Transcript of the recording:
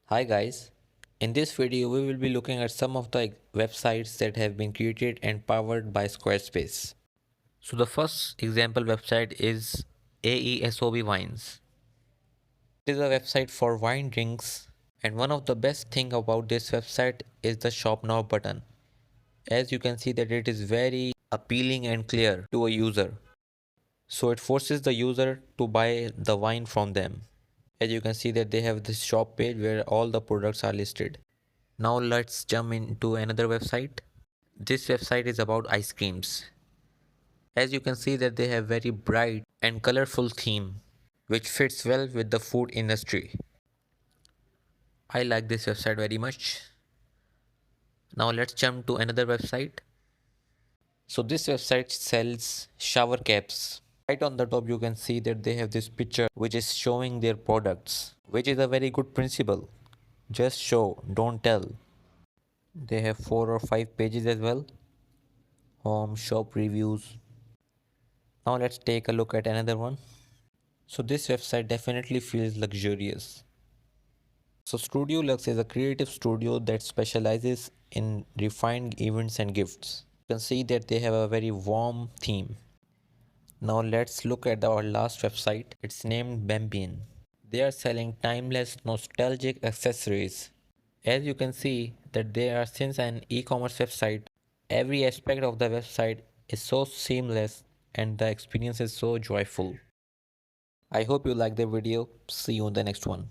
Hi guys, in this video we will be looking at some of the websites that have been created and powered by Squarespace. So the first example website is AESOB Wines. It is a website for wine drinks, and one of the best thing about this website is the shop now button. As you can see that it is very appealing and clear to a user. So it forces the user to buy the wine from them. As you can see that they have this shop page where all the products are listed. Now let's jump into another website. This website is about ice creams. As you can see that they have very bright and colorful theme which fits well with the food industry. I like this website very much. Now let's jump to another website. So this website sells shower caps. Right on the top you can see that they have this picture which is showing their products, which is a very good principle. Just show, don't tell. They have 4 or 5 pages as well. Home, shop reviews. Now let's take a look at another one. So this website definitely feels luxurious. So Studio Lux is a creative studio that specializes in refined events and gifts. You can see that they have a very warm theme. Now let's look at our last website. It's named Bambien. They are selling timeless nostalgic accessories. As you can see that they are since an e-commerce website, every aspect of the website is so seamless and the experience is so joyful. I hope you like the video. See you in the next one.